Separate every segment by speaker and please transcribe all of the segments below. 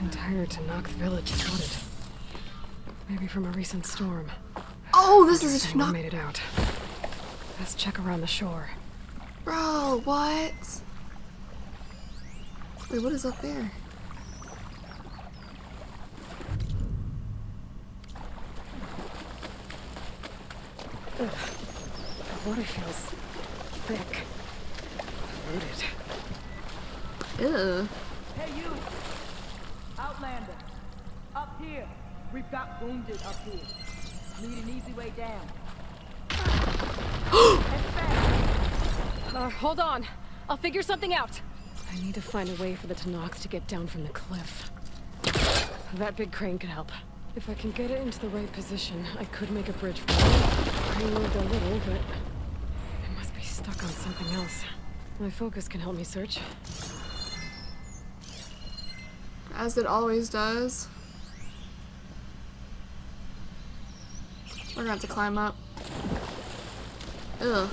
Speaker 1: entire Tanakh village flooded. Maybe from a recent storm.
Speaker 2: Oh, this is a
Speaker 1: We
Speaker 2: Tanakh.
Speaker 1: made it out. Let's check around the shore.
Speaker 2: Bro, what? Wait, what is up there?
Speaker 1: Ugh. The water feels thick. Polluted.
Speaker 2: Ew.
Speaker 3: Hey you! Outlander! Up here! We've got wounded up here. Need an easy way down. And fast!
Speaker 1: Hold on. I'll figure something out. I need to find a way for the Tanakh to get down from the cliff. That big crane could help. If I can get it into the right position, I could make a bridge for it. I moved a little, but it must be stuck on something else. My focus can help me search.
Speaker 2: As it always does. We're gonna have to climb up. Ugh.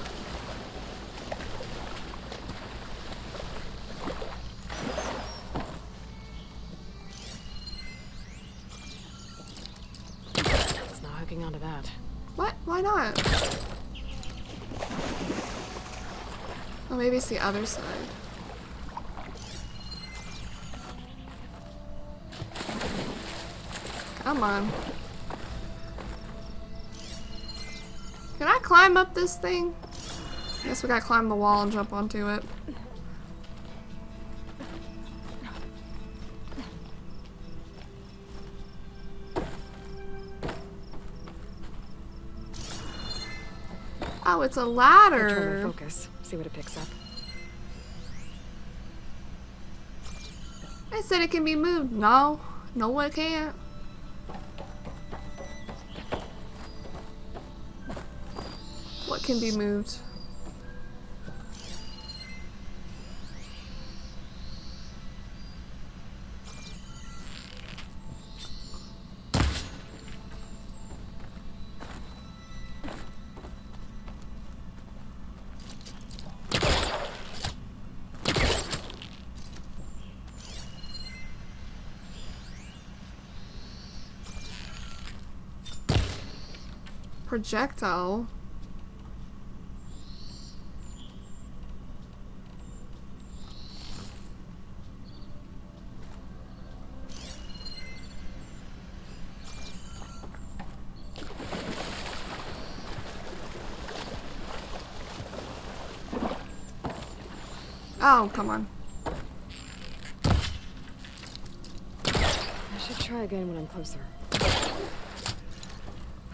Speaker 1: It's not hooking onto that.
Speaker 2: What? Why not? Oh, maybe it's the other side. Come on. Can I climb up this thing? I guess we gotta climb the wall and jump onto it. Oh, it's a
Speaker 1: I'll try my
Speaker 2: ladder.
Speaker 1: focus. See what it picks up.
Speaker 2: I said it can be moved. No. No, it can't. What can be moved? Projectile. Oh, come on.
Speaker 1: I should try again when I'm closer.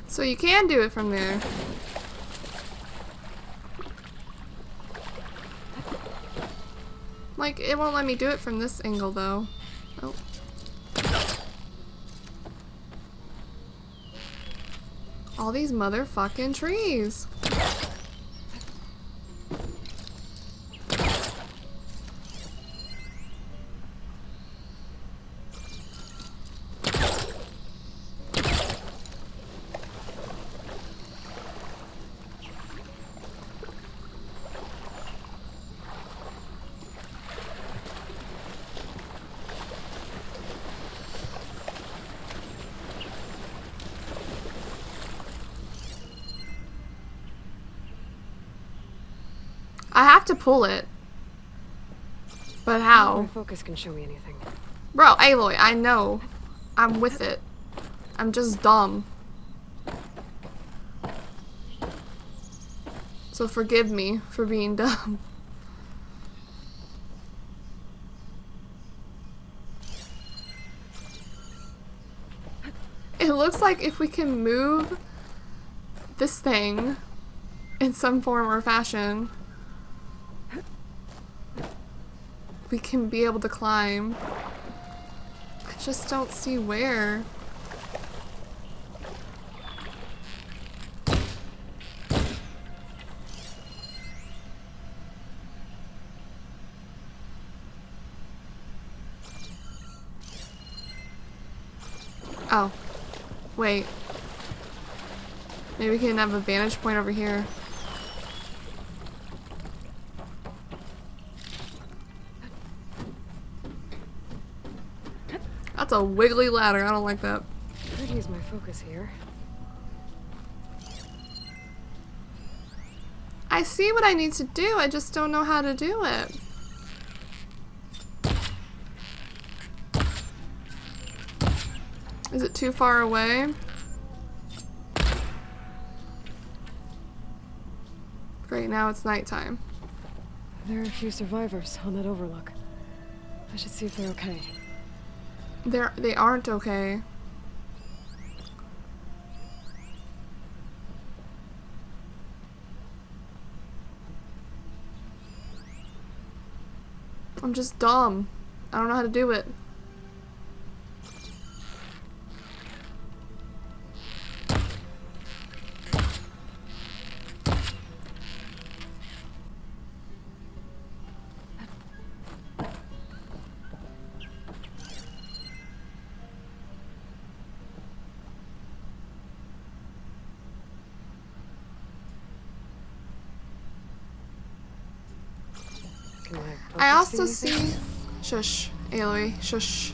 Speaker 2: So you can do it from there. Like, it won't let me do it from this angle, though. Oh. All these motherfucking trees. I have to pull it. But
Speaker 1: My
Speaker 2: how?
Speaker 1: focus can show me anything.
Speaker 2: Bro, Aloy, I know. I'm with it. I'm just dumb. So forgive me for being dumb. It looks like if we can move this thing in some form or fashion, we can be able to climb. I just don't see where. Oh. Wait. Maybe we can have a vantage point over here. That's That's a wiggly ladder. I don't like that.
Speaker 1: Could use my focus here.
Speaker 2: I see what I need to do. I just don't know how to do it. Is it too far away? Great, now it's nighttime.
Speaker 1: There are a few survivors on that overlook. I should see if they're okay.
Speaker 2: They aren't okay. I'm just dumb. I don't know how to do it. I also see... Shush, Aloy, shush.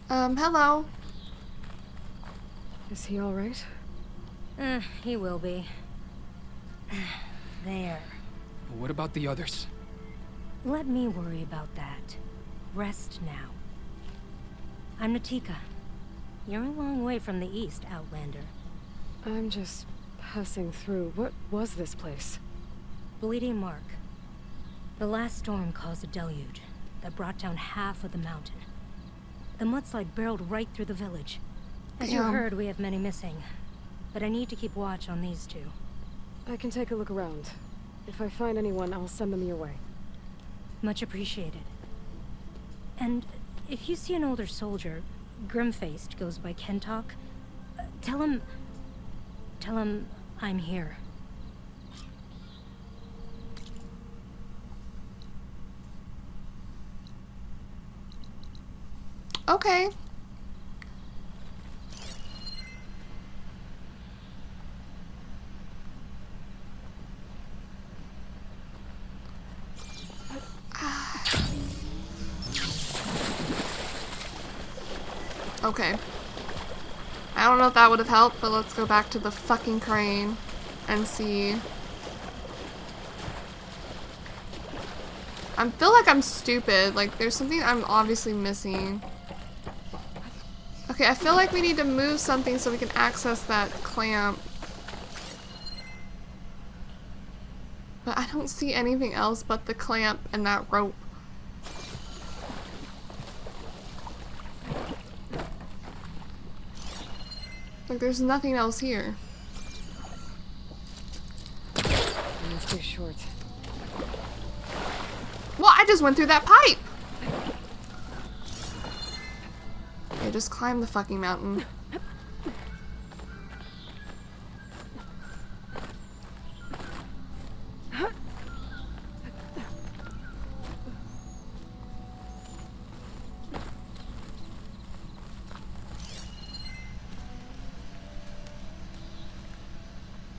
Speaker 2: Hello.
Speaker 1: Is he all right?
Speaker 4: He will be. There.
Speaker 5: What about the others?
Speaker 4: Let me worry about that. Rest now. I'm Natika. You're a long way from the east, Outlander.
Speaker 1: I'm just passing through. What was this place?
Speaker 4: Bleeding Mark. The last storm caused a deluge that brought down half of the mountain. The mudslide barreled right through the village. As you
Speaker 2: Damn.
Speaker 4: heard, we have many missing. But I need to keep watch on these two.
Speaker 1: I can take a look around. If I find anyone, I'll send them your way.
Speaker 4: Much appreciated. And if you see an older soldier, grim-faced, goes by Kentok, tell him I'm here.
Speaker 2: Okay. Okay. I don't know if that would have helped, but let's go back to the fucking crane and see. I feel like I'm stupid. Like, there's something I'm obviously missing. Okay, I feel like we need to move something so we can access that clamp. But I don't see anything else but the clamp and that rope. Like, there's nothing else here.
Speaker 1: It's too short.
Speaker 2: Well, I just went through that pipe! Okay, just climb the fucking mountain.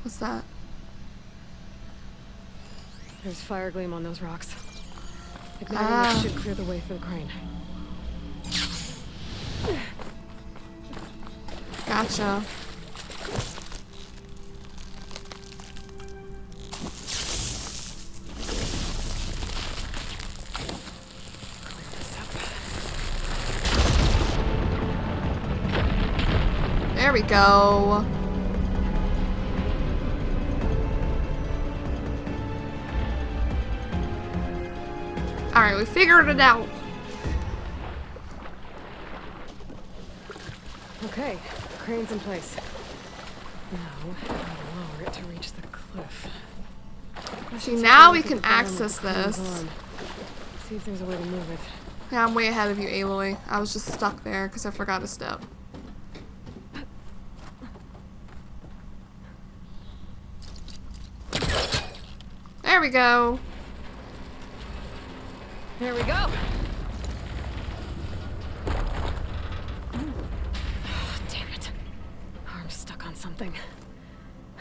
Speaker 2: What's that?
Speaker 1: There's fire gleam on those rocks. Igniting it should clear the way for the crane.
Speaker 2: Gotcha.
Speaker 1: Clear this up.
Speaker 2: There we go. Alright, we figured it out.
Speaker 1: Okay, the crane's in place. Now, how to lower it to reach the cliff.
Speaker 2: See, now we can access this.
Speaker 1: See if there's a way to move it.
Speaker 2: Yeah, I'm way ahead of you, Aloy. I was just stuck there because I forgot a step. There we go.
Speaker 1: There we go. Damn it. something.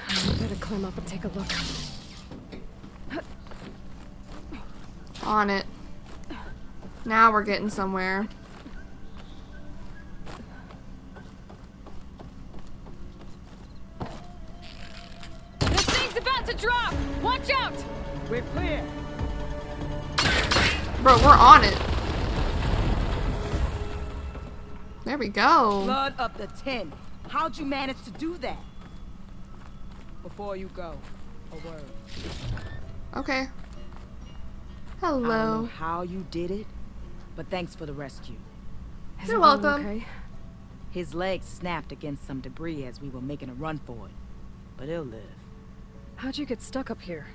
Speaker 1: I better climb up and take a look.
Speaker 2: On it. Now we're getting somewhere.
Speaker 1: This thing's about to drop! Watch out!
Speaker 3: We're clear.
Speaker 2: Bro, we're on it. There we go.
Speaker 3: Blood of the 10. How'd you manage to do that? Before you go, a word.
Speaker 2: Okay.
Speaker 3: I don't know
Speaker 2: Hello.
Speaker 3: how you did it, but thanks for the rescue.
Speaker 1: Is
Speaker 2: You're
Speaker 1: everyone
Speaker 2: welcome.
Speaker 1: Okay?
Speaker 3: His legs snapped against some debris as we were making a run for it, but he'll live.
Speaker 1: How'd you get stuck up here?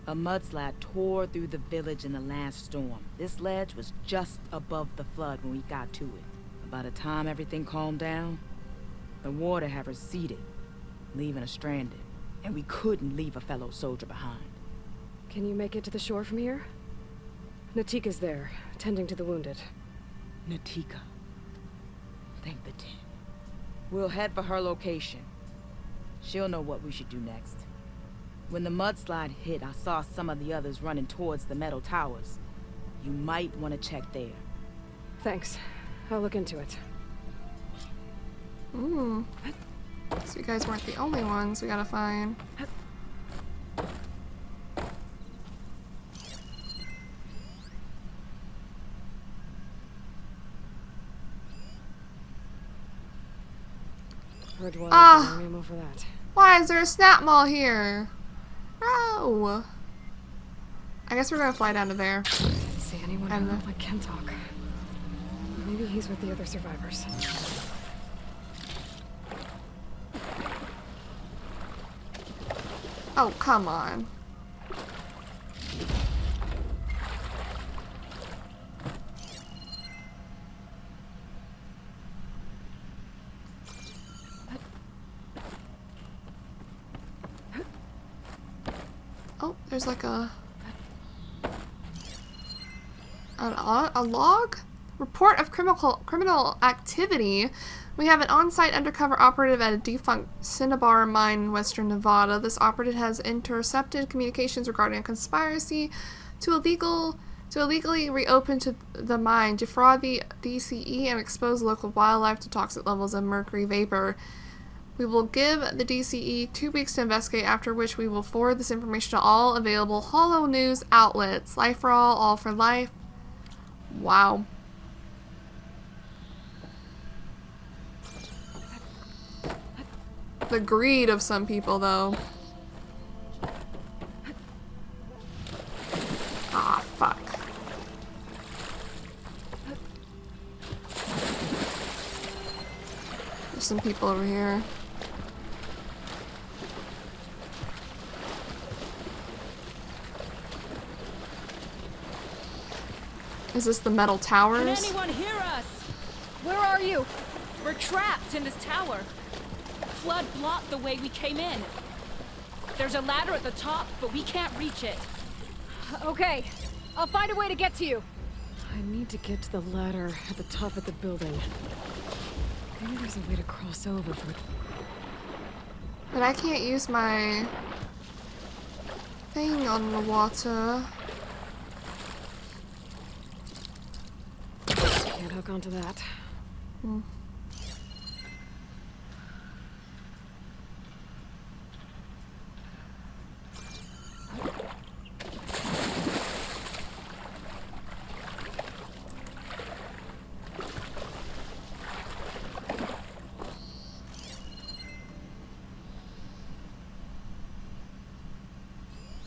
Speaker 3: A mudslide tore through the village in the last storm. This ledge was just above the flood when we got to it. By the time everything calmed down, the water had receded, leaving us stranded, and we couldn't leave a fellow soldier behind.
Speaker 1: Can you make it to the shore from here? Natika's there, tending to the wounded.
Speaker 3: Natika. Thank the 10. We'll head for her location. She'll know what we should do next. When the mudslide hit, I saw some of the others running towards the metal towers. You might want to check there.
Speaker 1: Thanks. I'll look into it.
Speaker 2: Ooh. So you guys weren't the only ones we gotta find.
Speaker 1: Heard one ammo for that.
Speaker 2: Why is there a snap mall here? No. I guess we're gonna fly down to there.
Speaker 1: Didn't see anyone who
Speaker 2: And
Speaker 1: looked like Kentok. Maybe he's with the other survivors.
Speaker 2: Oh, come on. Oh, there's like a log? Report of criminal activity. We have an on-site undercover operative at a defunct Cinnabar mine in western Nevada. This operative has intercepted communications regarding a conspiracy to illegally reopen the mine, defraud the DCE, and expose local wildlife to toxic levels of mercury vapor. We will give the DCE 2 weeks to investigate, after which we will forward this information to all available Holo News outlets. Life for all for life. Wow. The greed of some people, though. Ah, fuck. There's some people over here. Is this the metal towers?
Speaker 6: Can anyone hear us?
Speaker 1: Where are you?
Speaker 6: We're trapped in this tower. Flood blocked the way we came in. There's a ladder at the top, but we can't reach it.
Speaker 1: Okay. I'll find a way to get to you. I need to get to the ladder at the top of the building. Maybe there's a way to cross over for...
Speaker 2: But I can't use my thing on the water.
Speaker 1: Can't hook onto that.
Speaker 2: Hmm.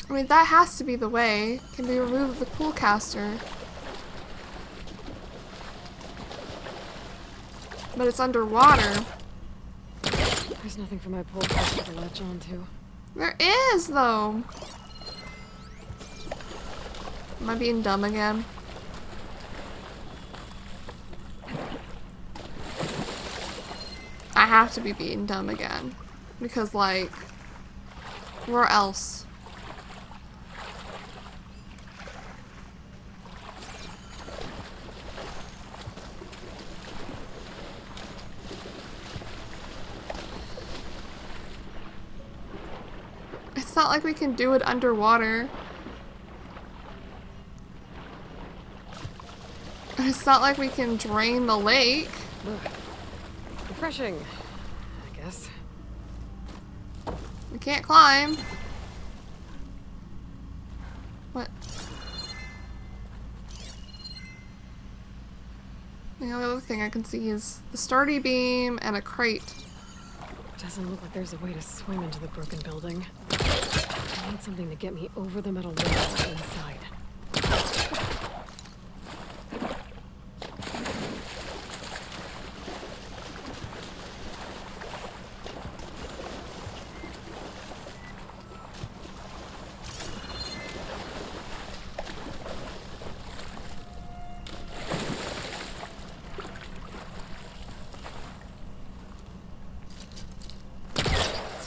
Speaker 2: I mean, that has to be the way. Can we remove the pool caster? But it's underwater.
Speaker 1: There's nothing for my pole caster to latch onto.
Speaker 2: There is, though. Am I being dumb again? I have to be being dumb again. Because, like, where else? It's not like we can do it underwater. It's not like we can drain the lake.
Speaker 1: Ugh. Refreshing, I guess.
Speaker 2: We can't climb. What? The only other thing I can see is the sturdy beam and a crate.
Speaker 1: Doesn't look like there's a way to swim into the broken building. I need something to get me over the metal wall inside.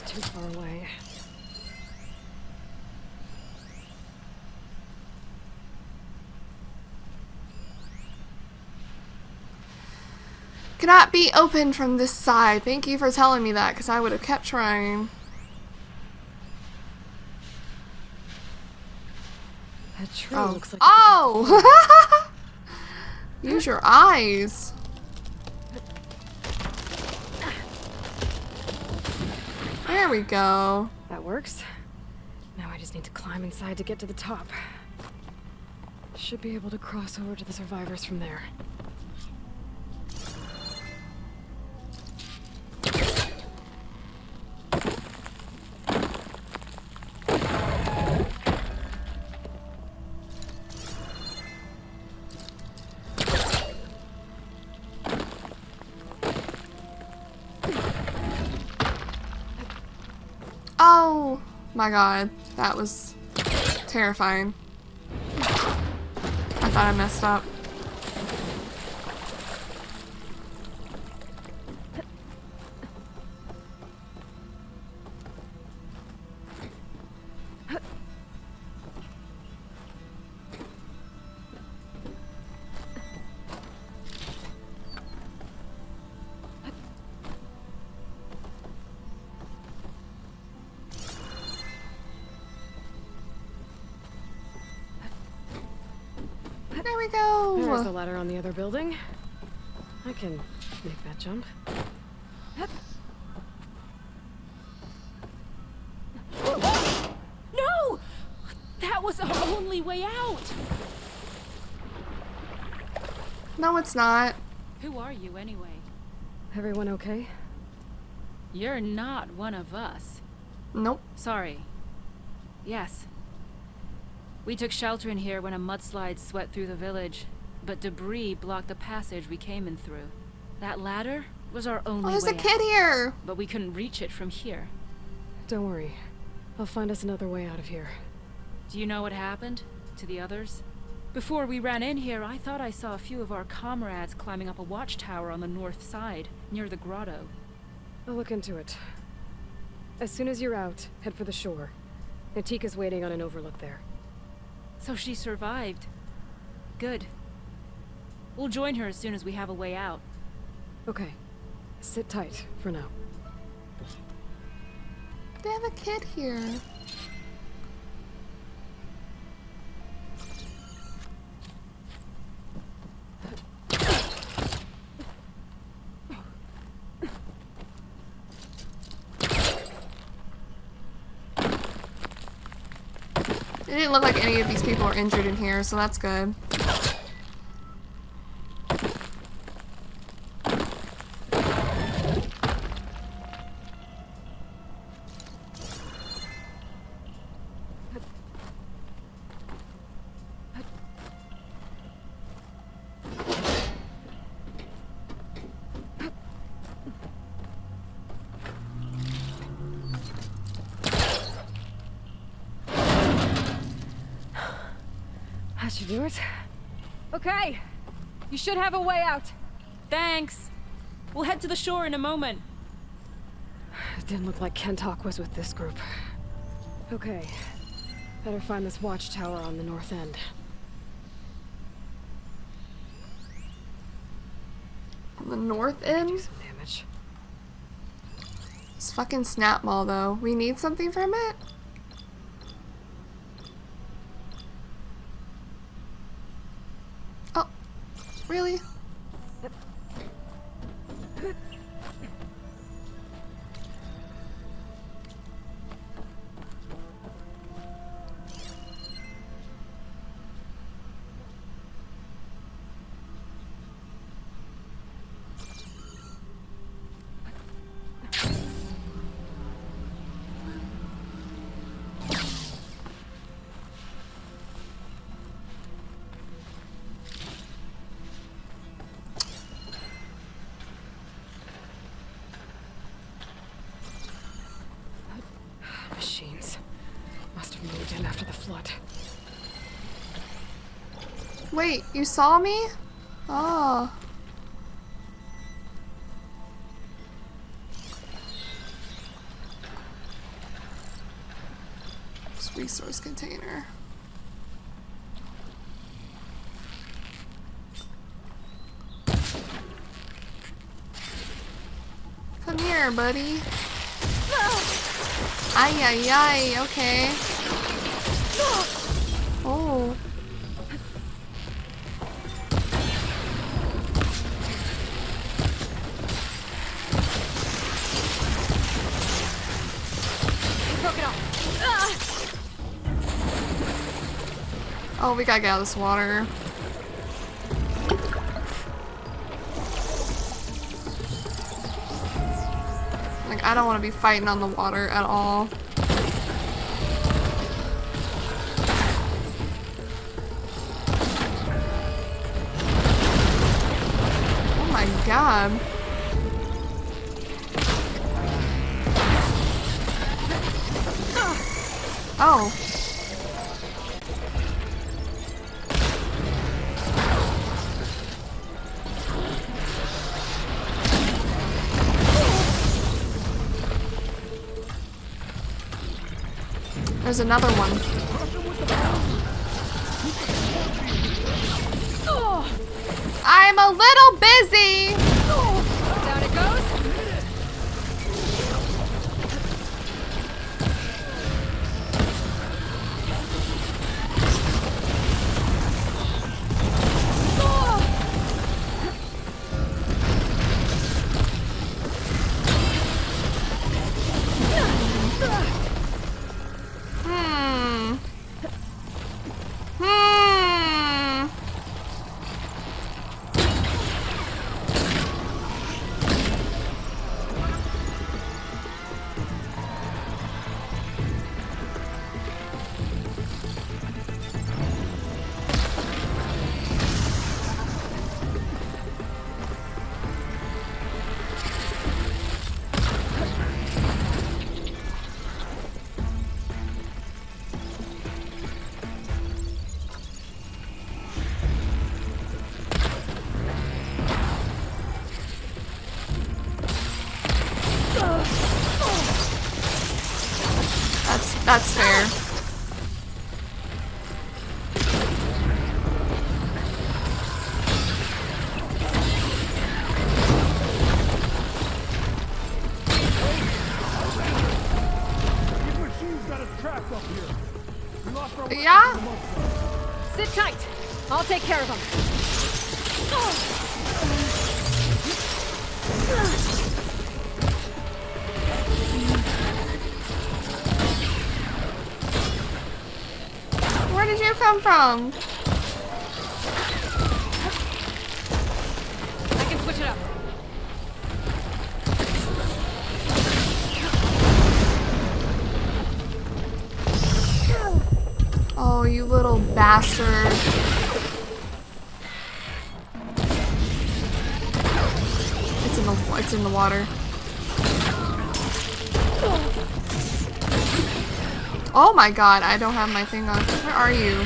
Speaker 1: Too far away.
Speaker 2: Cannot be opened from this side. Thank you for telling me that, because I would have kept trying.
Speaker 1: That tree
Speaker 2: Oh.
Speaker 1: looks like
Speaker 2: Oh! Use your eyes. There we go.
Speaker 1: that works. Now I just need to climb inside to get to the top. Should be able to cross over to the survivors from there.
Speaker 2: Oh my god, that was terrifying. I thought I messed up. There we
Speaker 1: There's the
Speaker 2: go.
Speaker 1: ladder on the other building. I can make that jump.
Speaker 6: No! That was our only way out!
Speaker 2: No, it's not.
Speaker 6: Who are you anyway?
Speaker 1: Everyone okay?
Speaker 6: You're not one of us.
Speaker 2: Nope.
Speaker 6: Sorry. Yes. We took shelter in here when a mudslide swept through the village, but debris blocked the passage we came in through. That ladder was our only
Speaker 2: Oh, there's
Speaker 6: way
Speaker 2: a kid
Speaker 6: out,
Speaker 2: here.
Speaker 6: but we couldn't reach it from here.
Speaker 1: Don't worry. I'll find us another way out of here.
Speaker 6: Do you know what happened to the others? Before we ran in here, I thought I saw a few of our comrades climbing up a watchtower on the north side, near the grotto.
Speaker 1: I'll look into it. As soon as you're out, head for the shore. Natika's waiting on an overlook there.
Speaker 6: So she survived. Good. We'll join her as soon as we have a way out.
Speaker 1: Okay. Sit tight for now.
Speaker 2: They have a kid here. It didn't look like any of these people are injured in here, so that's good.
Speaker 1: That should do it. Okay. You should have a way out.
Speaker 6: Thanks. We'll head to the shore in a moment.
Speaker 1: It didn't look like Kentok was with this group. Okay. Better find this watchtower on the north end.
Speaker 2: On the north
Speaker 1: Do
Speaker 2: end?
Speaker 1: some damage.
Speaker 2: It's fucking snap mall though. We need something from it? Really?
Speaker 1: Machines. Must have moved in after the flood.
Speaker 2: Wait, you saw me? Oh. This resource container. Come here, buddy. Ay, ay, ay, okay. Oh.
Speaker 1: He broke it off.
Speaker 2: Oh, we gotta get out of this water. Like, I don't want to be fighting on the water at all. Oh my god. Oh. There's another one. I'm a little busy.
Speaker 1: Down it goes.
Speaker 2: That's fair. Yeah?
Speaker 1: Sit tight. I'll take care of him.
Speaker 2: Where did you come from?
Speaker 1: I can switch it up.
Speaker 2: Oh, you little bastard. It's in the water. Oh my god, I don't have my thing on. Where are you?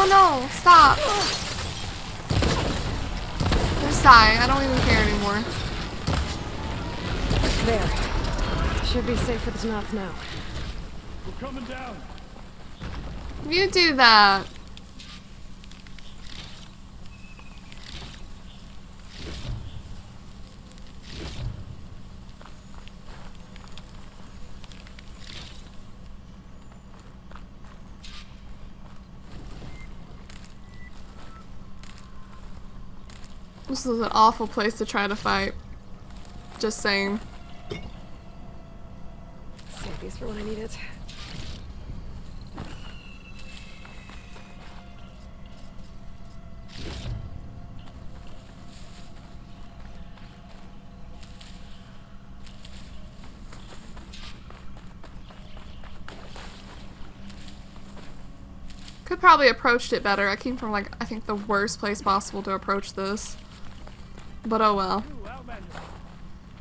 Speaker 2: No, stop. Just die. I don't even care anymore.
Speaker 1: There. Should be safe for the Tanakh now.
Speaker 7: We're coming down.
Speaker 2: You do that. This is an awful place to try to fight. Just saying.
Speaker 1: Save these for when I need it.
Speaker 2: Could probably approached it better. I came from like, I think the worst place possible to approach this. But oh well.
Speaker 7: Ooh, Outlander.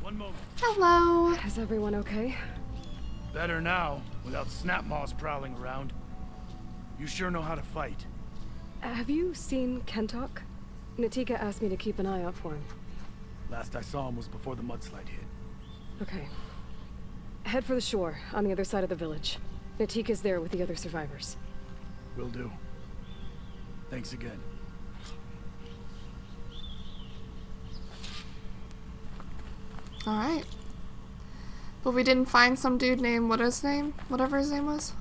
Speaker 7: One moment.
Speaker 2: Hello.
Speaker 1: Is everyone okay?
Speaker 7: Better now, without snapmaws prowling around. You sure know how to fight.
Speaker 1: Have you seen Kentok? Natika asked me to keep an eye out for him.
Speaker 7: Last I saw him was before the mudslide hit.
Speaker 1: Okay. Head for the shore, on the other side of the village. Natika's there with the other survivors.
Speaker 7: Will do. Thanks again.
Speaker 2: Alright. But we didn't find some dude named, what his name? Whatever his name was?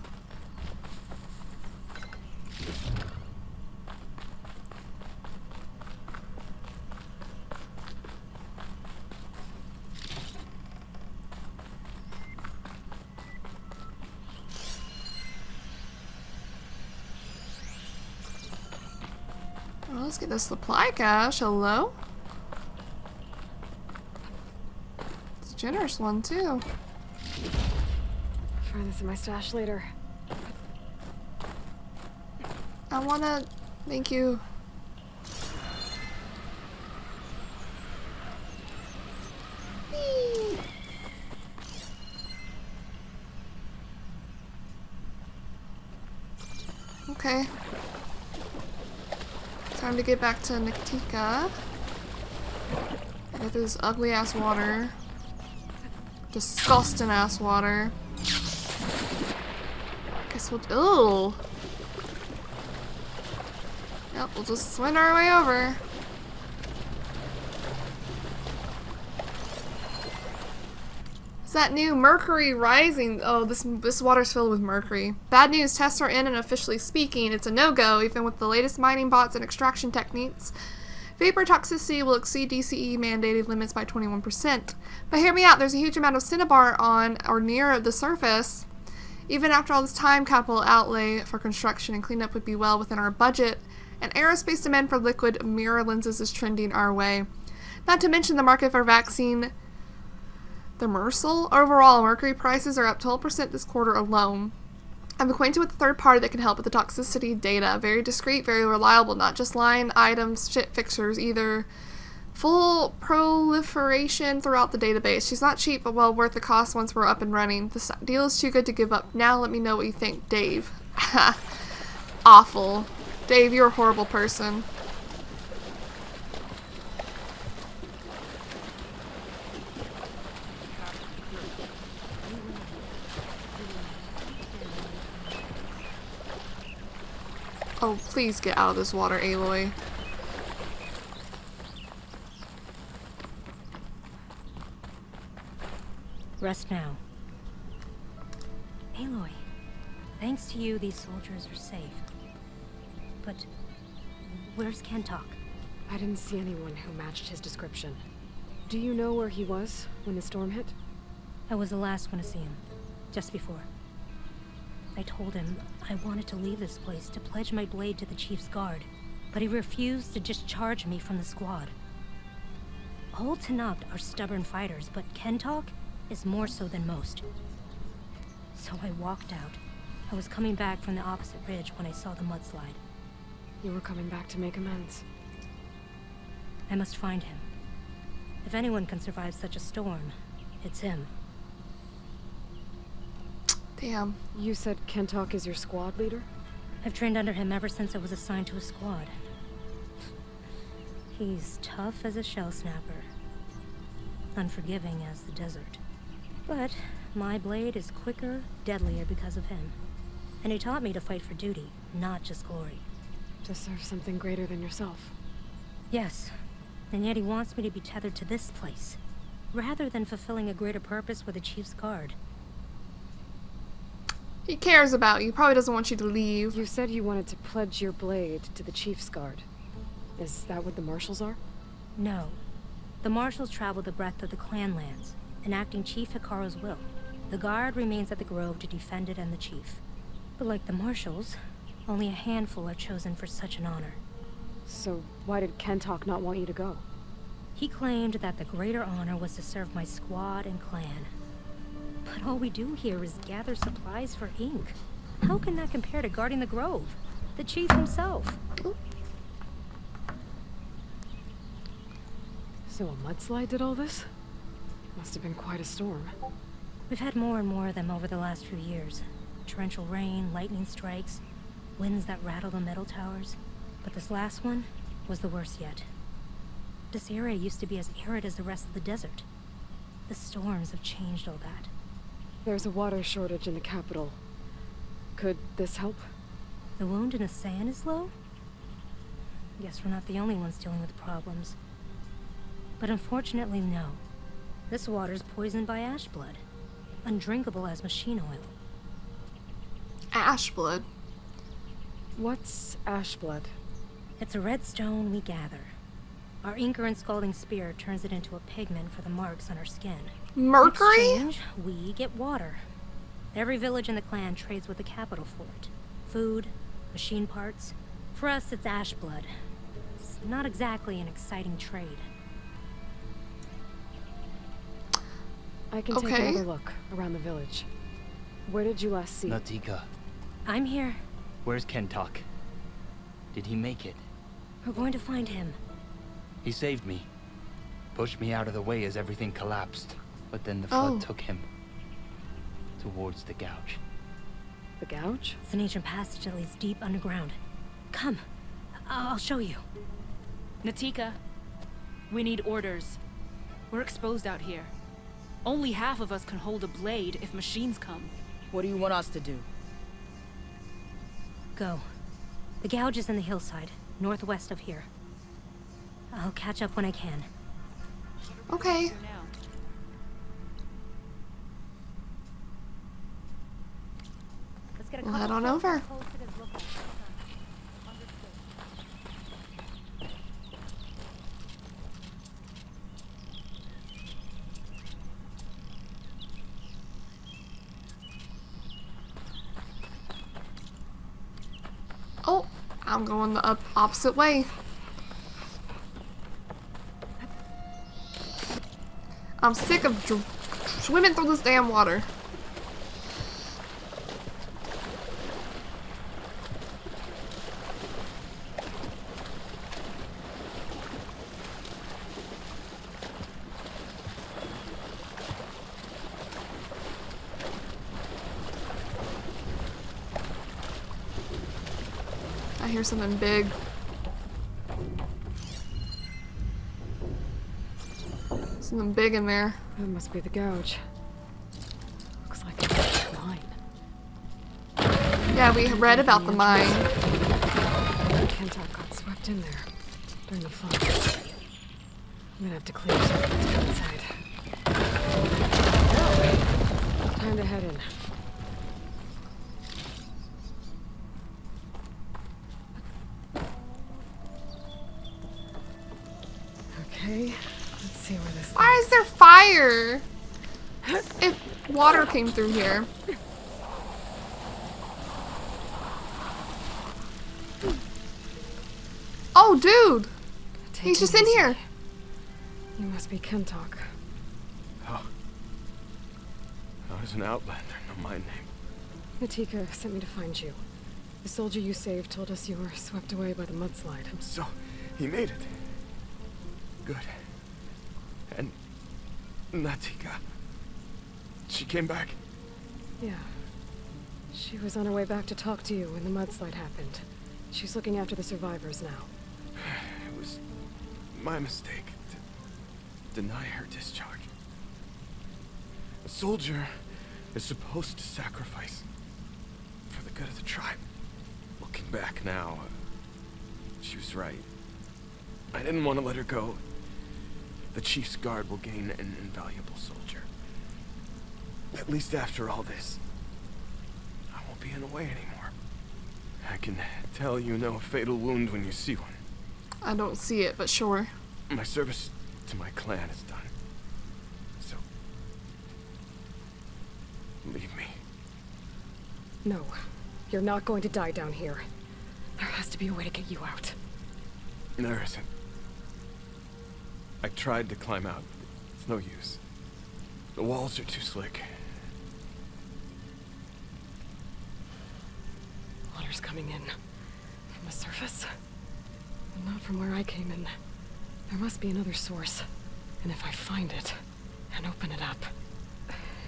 Speaker 2: Well, let's get this supply cache. Hello? It's a generous one, too.
Speaker 1: Try this in my stash later.
Speaker 2: I wanna... Thank you. Whee! Okay. Time to get back to Natika. Get this ugly ass water. Disgusting ass water. Guess we'll. Ooh! Yep, we'll just swing our way over. It's that new Mercury Rising. Oh, this water's filled with mercury. Bad news, tests are in and officially speaking, it's a no-go, even with the latest mining bots and extraction techniques. Vapor toxicity will exceed DCE mandated limits by 21%. But hear me out, there's a huge amount of cinnabar on or near the surface. Even after all this time, capital outlay for construction and cleanup would be well within our budget, and aerospace demand for liquid mirror lenses is trending our way. Not to mention the market for vaccine the Mercil. Overall, mercury prices are up 12% this quarter alone. I'm acquainted with a third party that can help with the toxicity data. Very discreet, very reliable, not just line items, shit fixtures either. Full proliferation throughout the database. She's not cheap, but well worth the cost once we're up and running. This deal is too good to give up. Now let me know what you think, Dave. Awful. Dave, you're a horrible person. Oh, please get out of this water, Aloy.
Speaker 4: Rest now. Aloy, thanks to you, these soldiers are safe. But where's Kentok?
Speaker 1: I didn't see anyone who matched his description. Do you know where he was when the storm hit?
Speaker 4: I was the last one to see him, just before. I told him I wanted to leave this place to pledge my blade to the Chief's guard, but he refused to discharge me from the squad. All Tenakth are stubborn fighters, but Kentok is more so than most. So I walked out. I was coming back from the opposite ridge when I saw the mudslide.
Speaker 1: You were coming back to make amends.
Speaker 4: I must find him. If anyone can survive such a storm, it's him.
Speaker 2: Damn.
Speaker 1: You said Kentok is your squad leader?
Speaker 4: I've trained under him ever since I was assigned to a squad. He's tough as a shell snapper, unforgiving as the desert. But my blade is quicker, deadlier because of him. And he taught me to fight for duty, not just glory.
Speaker 1: To serve something greater than yourself.
Speaker 4: Yes, and yet he wants me to be tethered to this place, rather than fulfilling a greater purpose with the Chief's guard.
Speaker 2: He cares about you. Probably doesn't want you to leave.
Speaker 1: You said you wanted to pledge your blade to the Chief's guard. Is that what the Marshals are?
Speaker 4: No. The marshals travel the breadth of the clan lands, enacting Chief Hikaru's will. The guard remains at the grove to defend it and the chief. But like the marshals, only a handful are chosen for such an honor.
Speaker 1: So why did Kentok not want you to go?
Speaker 4: He claimed that the greater honor was to serve my squad and clan. But all we do here is gather supplies for ink. How can that compare to guarding the grove? The chief himself.
Speaker 1: So a mudslide did all this? Must have been quite a storm.
Speaker 4: We've had more and more of them over the last few years. Torrential rain, lightning strikes, winds that rattle the metal towers. But this last one was the worst yet. This area used to be as arid as the rest of the desert. The storms have changed all that.
Speaker 1: There's a water shortage in the capital. Could this help?
Speaker 4: The wound in the sand is low? Guess we're not the only ones dealing with problems. But unfortunately, no. This water's poisoned by ash blood. Undrinkable as machine oil.
Speaker 2: Ash blood.
Speaker 1: What's ash blood?
Speaker 4: It's a red stone we gather. Our inker and scalding spear turns it into a pigment for the marks on our skin.
Speaker 2: Mercury?
Speaker 4: In exchange, we get water. Every village in the clan trades with the capital for it. Food, machine parts. For us, it's ash blood. It's not exactly an exciting trade.
Speaker 1: I can take another look around the village. Where did you last see?
Speaker 8: Natika,
Speaker 4: I'm here.
Speaker 8: where's Kentok? Did he make it?
Speaker 4: We're going to find him.
Speaker 8: He saved me. Pushed me out of the way as everything collapsed. But then the flood took him. Towards the gouge.
Speaker 1: The gouge?
Speaker 4: It's an ancient passage that leads deep underground. Come. I'll show you.
Speaker 6: Natika, we need orders. We're exposed out here. Only half of us can hold a blade if machines come.
Speaker 3: What do you want us to do?
Speaker 4: Go. The gouge is in the hillside, northwest of here. I'll catch up when I can.
Speaker 2: Okay.
Speaker 6: For now.
Speaker 4: Let's get a
Speaker 2: We'll
Speaker 4: couple
Speaker 2: head on
Speaker 4: shots
Speaker 2: over.
Speaker 4: close to this lookout. Understood.
Speaker 2: Oh, I'm going the opposite way. I'm sick of swimming through this damn water. I hear something big. Something big in there.
Speaker 1: That must be the gouge. Looks like a mine.
Speaker 2: Yeah, we read about the mine.
Speaker 1: Kentok got swept in there during the flood. I'm gonna have to clear something to inside. Time to head in. Okay, let's see where this.
Speaker 2: Why is there fire? If water came through here. Oh, dude!
Speaker 1: Take
Speaker 2: He's
Speaker 1: it
Speaker 2: just in
Speaker 1: easy.
Speaker 2: here.
Speaker 1: You must be Kentok.
Speaker 9: Oh. I was an outlander, no my name.
Speaker 1: Natika sent me to find you. The soldier you saved told us you were swept away by the mudslide.
Speaker 9: So, he made it. Good. And Natika. She came back.
Speaker 1: Yeah. She was on her way back to talk to you when the mudslide happened. She's looking after the survivors now.
Speaker 9: It was my mistake to deny her discharge. A soldier is supposed to sacrifice for the good of the tribe. Looking back now, she was right. I didn't want to let her go. The chief's guard will gain an invaluable soldier. At least after all this, I won't be in the way anymore. I can tell you know a fatal wound when you see one.
Speaker 2: I don't see it, but sure.
Speaker 9: My service to my clan is done. So, leave me.
Speaker 1: No, you're not going to die down here. There has to be a way to get you out.
Speaker 9: There isn't. I tried to climb out. It's no use. The walls are too slick.
Speaker 1: Water's coming in. From the surface. But not from where I came in. There must be another source. And if I find it, and open it up...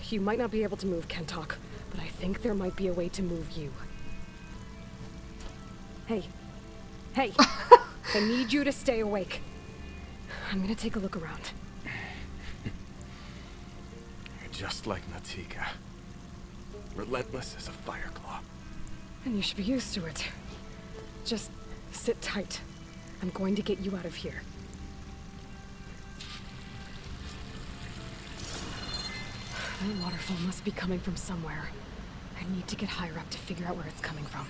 Speaker 1: You might not be able to move Kentok, but I think there might be a way to move you. Hey. Hey! I need you to stay awake. I'm gonna take a look around.
Speaker 9: You're just like Natika. Relentless as a fireclaw.
Speaker 1: And you should be used to it. Just sit tight. I'm going to get you out of here. That waterfall must be coming from somewhere. I need to get higher up to figure out where it's coming from.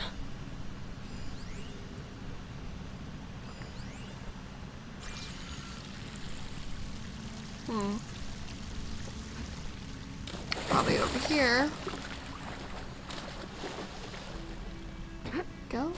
Speaker 2: Probably over here. Go.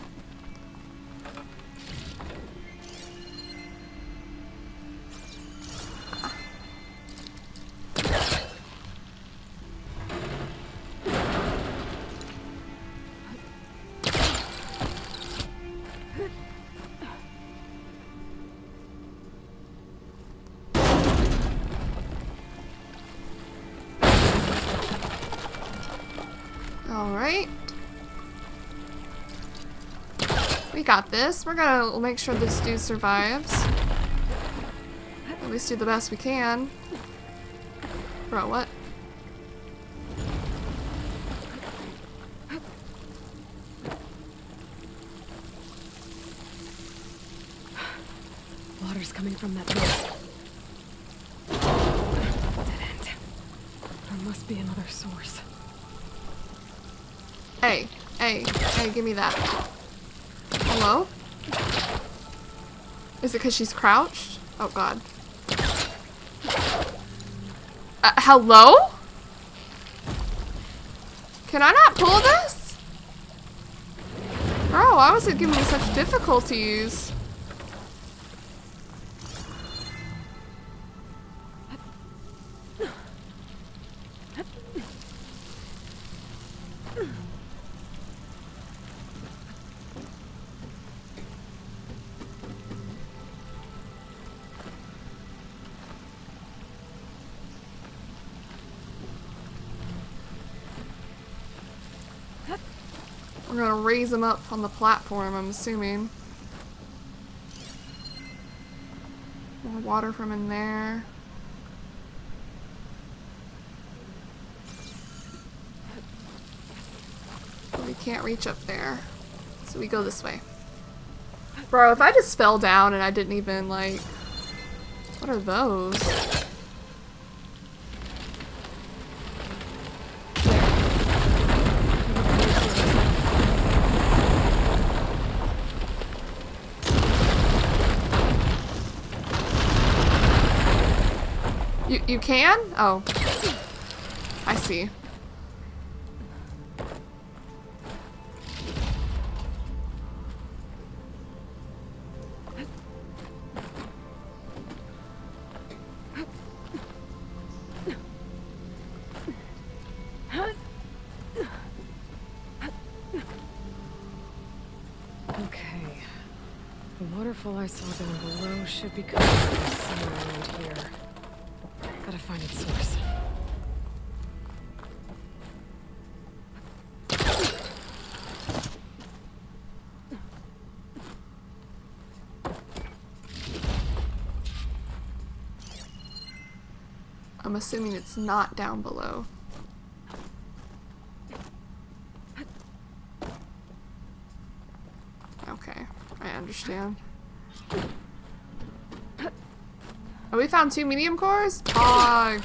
Speaker 2: Alright. We got this. We're gonna make sure this dude survives. At least do the best we can. Bro, what?
Speaker 1: Water's coming from that door. Dead end. There must be another source.
Speaker 2: Hey, hey, hey, give me that. Hello? Is it because she's crouched? Oh god. Hello? Can I not pull this? Bro, why was it giving me such difficulties? We're gonna raise him up on the platform, I'm assuming. More water from in there. But we can't reach up there. So we go this way. Bro, if I just fell down and I didn't even, like... What are those? You can? Oh. I see.
Speaker 1: Okay. The waterfall I saw down below should be coming from somewhere around here. Gotta find its source.
Speaker 2: I'm assuming it's not down below. Okay, I understand. Oh, we found 2 medium cores? Oh.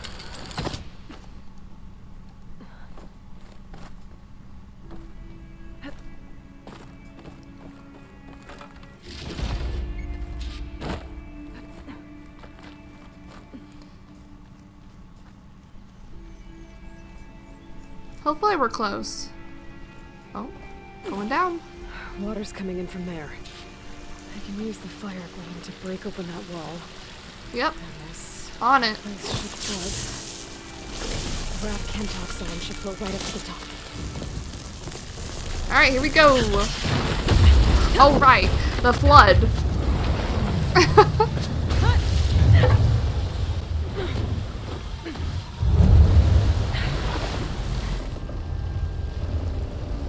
Speaker 2: Hopefully we're close. Oh, going down.
Speaker 1: Water's coming in from there. I can use the fire gleam to break open that wall.
Speaker 2: Yep,
Speaker 1: And this
Speaker 2: on it.
Speaker 1: place should flood. The Wrath Kentoff zone should float right up to the top.
Speaker 2: Alright, here we go. Oh, right. The flood.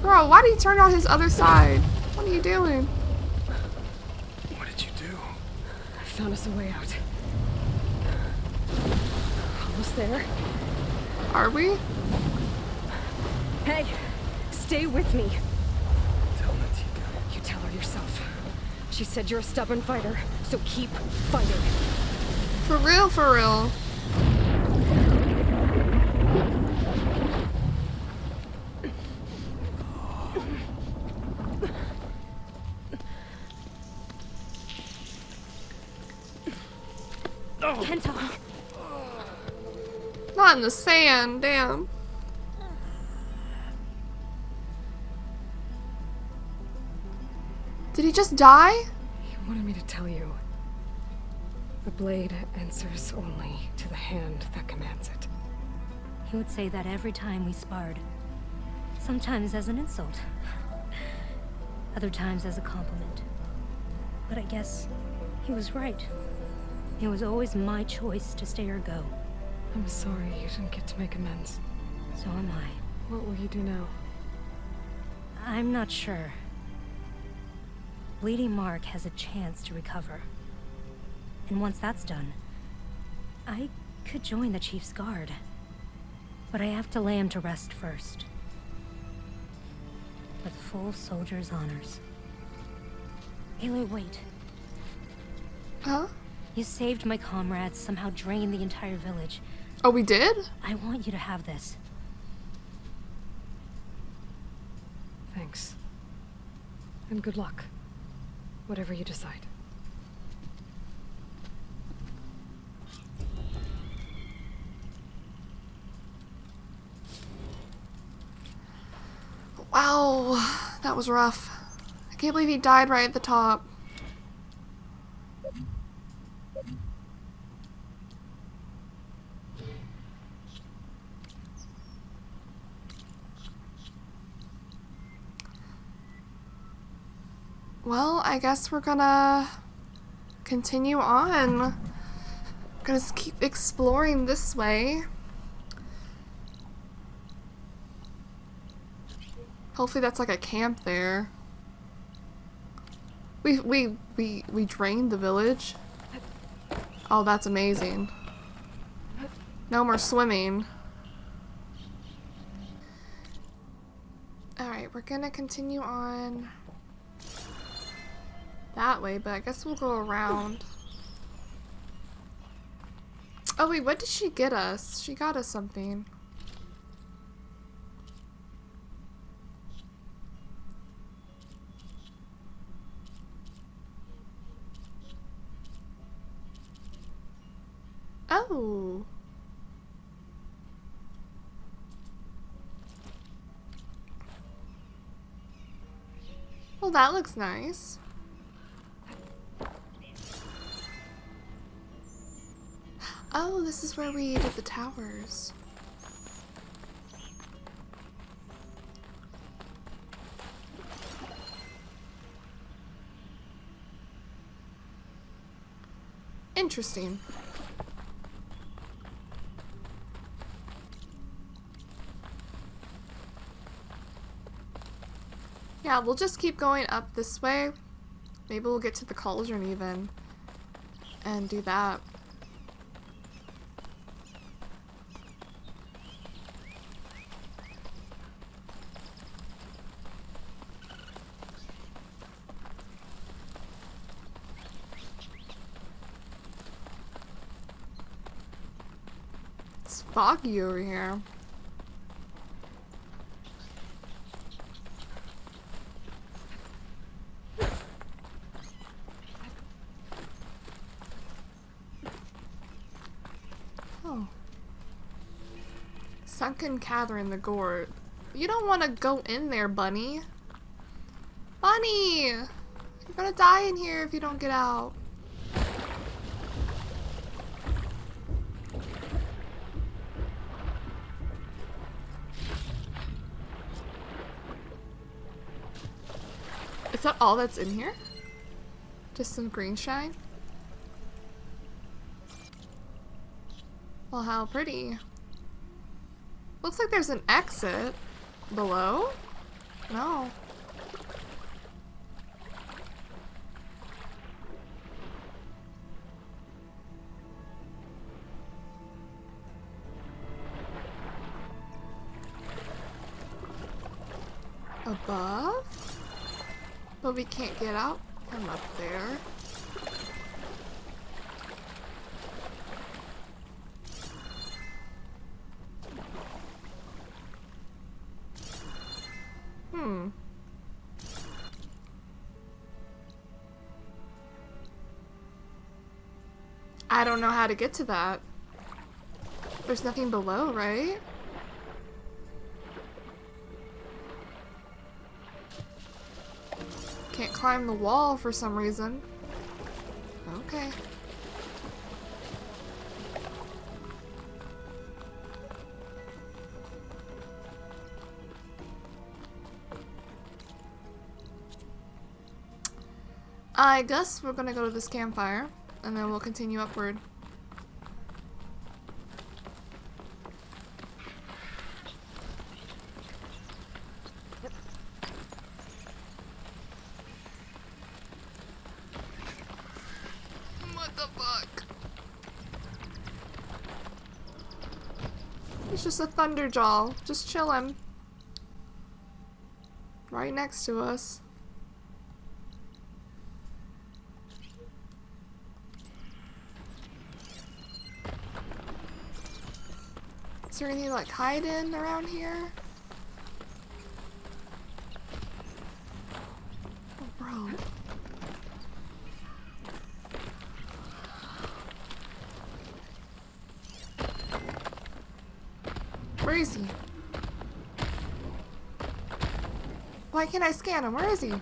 Speaker 2: Bro, why did he turn on his other side? What are you doing?
Speaker 9: What did you do?
Speaker 1: I found us a way out. Almost there.
Speaker 2: Are we?
Speaker 1: Hey, stay with me.
Speaker 9: Tell Natika.
Speaker 1: You tell her yourself. She said you're a stubborn fighter, so keep fighting.
Speaker 2: For real, for real.
Speaker 4: Kento.
Speaker 2: Not in the sand, damn. Did he just die?
Speaker 1: He wanted me to tell you. The blade answers only to the hand that commands it.
Speaker 4: He would say that every time we sparred. Sometimes as an insult. Other times as a compliment. But I guess he was right. It was always my choice to stay or go.
Speaker 1: I'm sorry you didn't get to make amends.
Speaker 4: So am I.
Speaker 1: What will you do now?
Speaker 4: I'm not sure. Bleeding Mark has a chance to recover. And once that's done, I could join the Chief's Guard. But I have to lay him to rest first. With full soldier's honors. Aloy, wait.
Speaker 2: Huh?
Speaker 4: You saved my comrades, somehow drained the entire village.
Speaker 2: Oh, we did?
Speaker 4: I want you to have this.
Speaker 1: Thanks. And good luck. Whatever you decide.
Speaker 2: Wow, that was rough. I can't believe he died right at the top. Well, I guess we're gonna continue on. Gonna keep exploring this way. Hopefully that's like a camp there. We drained the village. Oh, that's amazing. No more swimming. Alright, we're gonna continue on that way, but I guess we'll go around. Oh wait, what did she get us? She got us something. Oh. Well, that looks nice. Oh, this is where we did the towers. Interesting. Yeah, we'll just keep going up this way. Maybe we'll get to the cauldron even and do that. It's foggy over here. Oh. Sunken Catherine the Gourd. You don't want to go in there, Bunny. Bunny! You're gonna die in here if you don't get out. Is that all that's in here? Just some green shine? Well, how pretty. Looks like there's an exit below. No. Above? But we can't get out from up there. I don't know how to get to that. There's nothing below, right? Can't climb the wall for some reason. Okay. I guess we're gonna go to this campfire, and then we'll continue upward. What the fuck? He's just a thunderjaw, just chilling. Right next to us. Is there anything like hiding around here? Oh, bro. Where is he? Why can't I scan him? Where is he?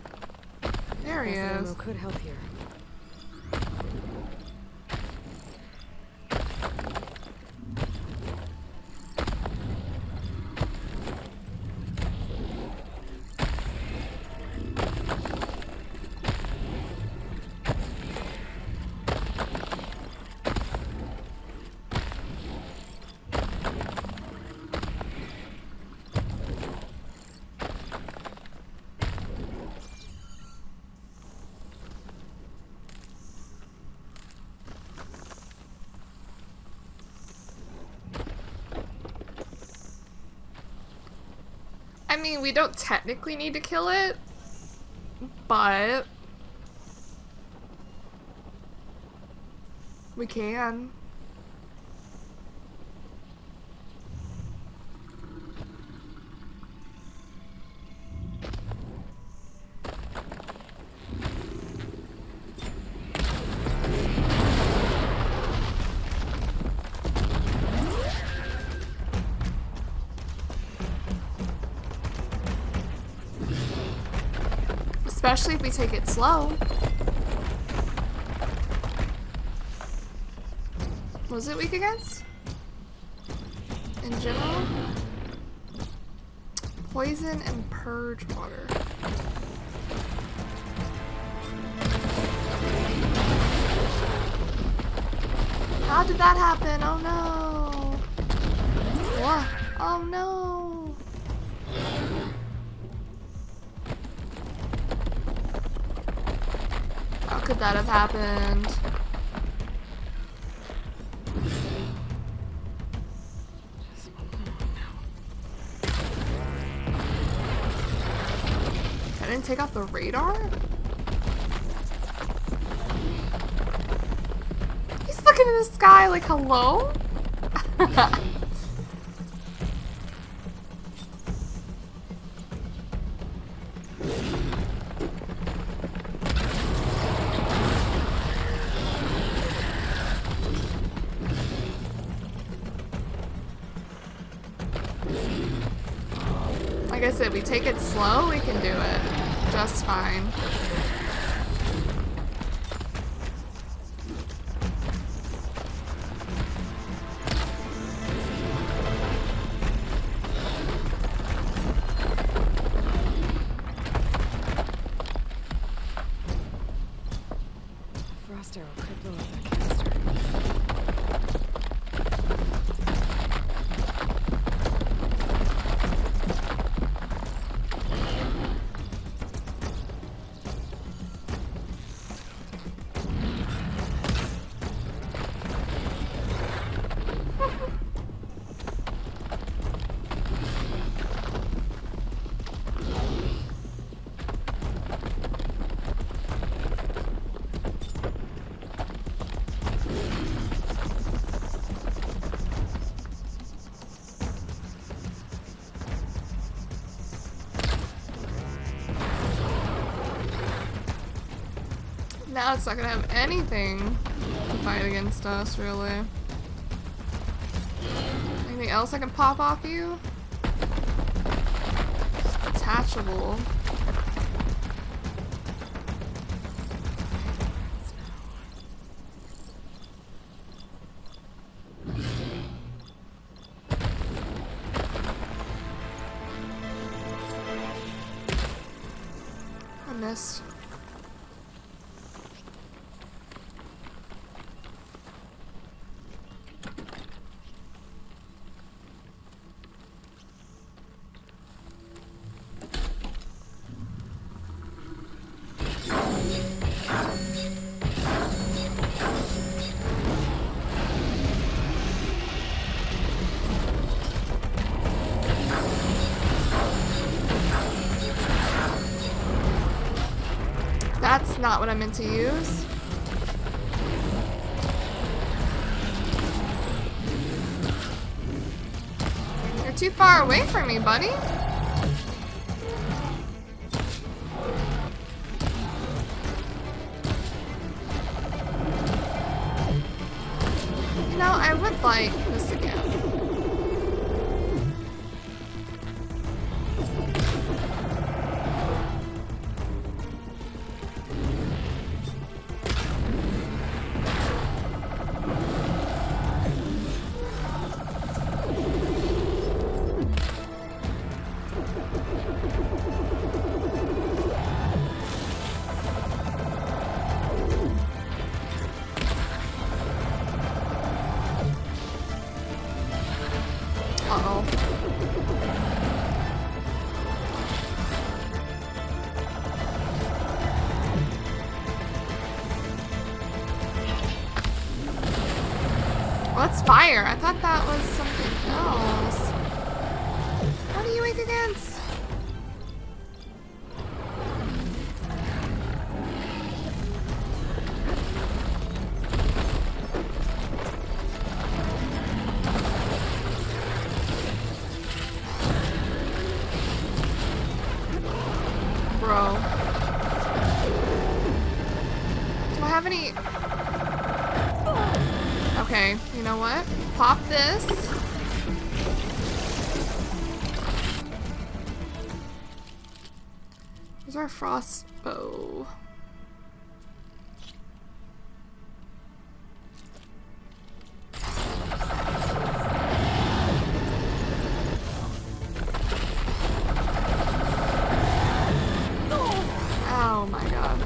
Speaker 2: There he
Speaker 1: This
Speaker 2: is.
Speaker 1: ammo could help here.
Speaker 2: I mean, we don't technically need to kill it, but we can. Especially if we take it slow. What was it weak against? In general? Poison and purge water. How did that happen? Oh no. What? Oh no. How could that have happened? I didn't take out the radar? He's looking in the sky like, hello? I said, we take it slow, we can do it just fine.
Speaker 1: Frost arrow could blow up the canister.
Speaker 2: Now it's not gonna have anything to fight against us, really. Anything else I can pop off you? It's detachable. I missed. That's not what I meant to use. You're too far away from me, buddy. You know, I would like this again. Uh-oh. What's fire? I thought that was something else. What are you weak against? Bro. Do I have any... Okay, you know what? Pop this. Where's our frost bow? Oh my god.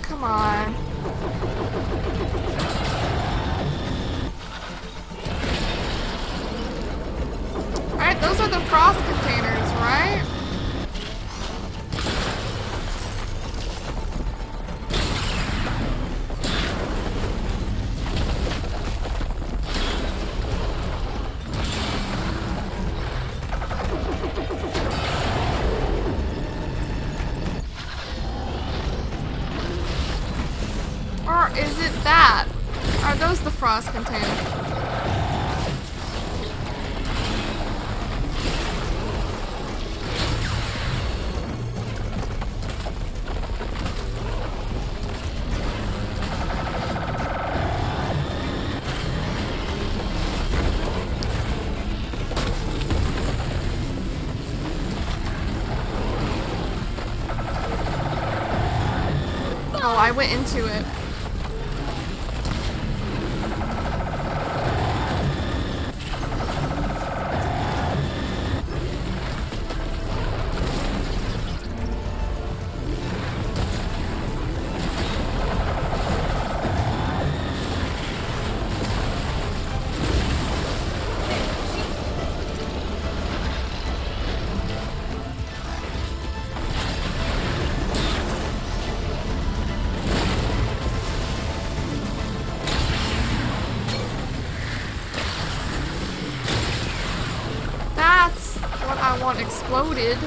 Speaker 2: Come on. Alright, those are the frost containers, right? Or is it that? Are those the frost container. Oh, I went into it. Exploded.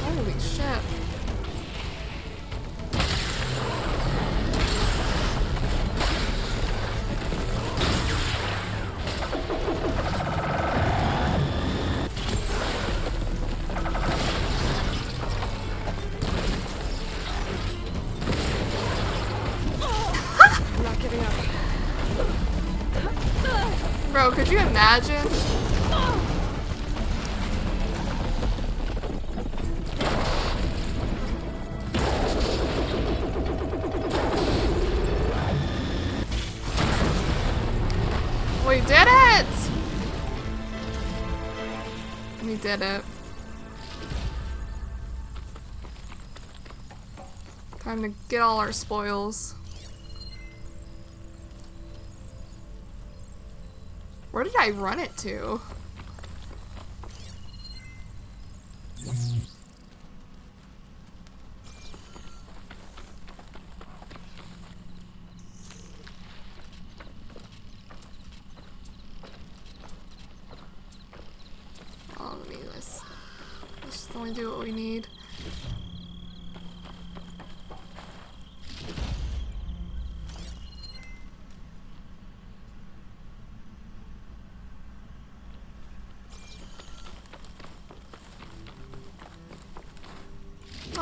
Speaker 2: Holy shit.
Speaker 1: I'm not giving up.
Speaker 2: Bro, could you imagine? We did it! We did it. Time to get all our spoils. Where did I run it to? Oh, let me do this. Let's just only do what we need.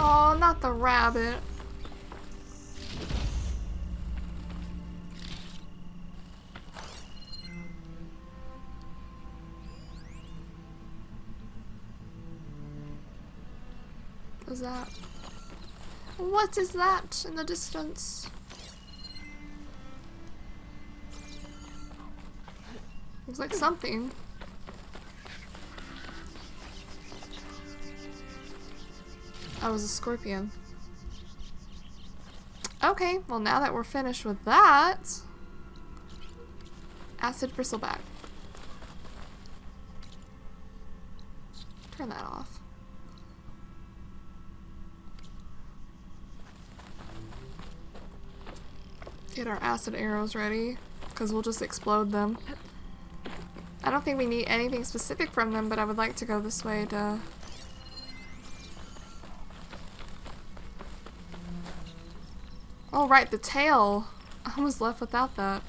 Speaker 2: Oh, not the rabbit. What is that? What is that in the distance? Looks like something. I was a scorpion. Okay, well now that we're finished with that, acid bristleback. Turn that off. Get our acid arrows ready, because we'll just explode them. I don't think we need anything specific from them, but I would like to go this way to... Oh right, the tail. I was left without that.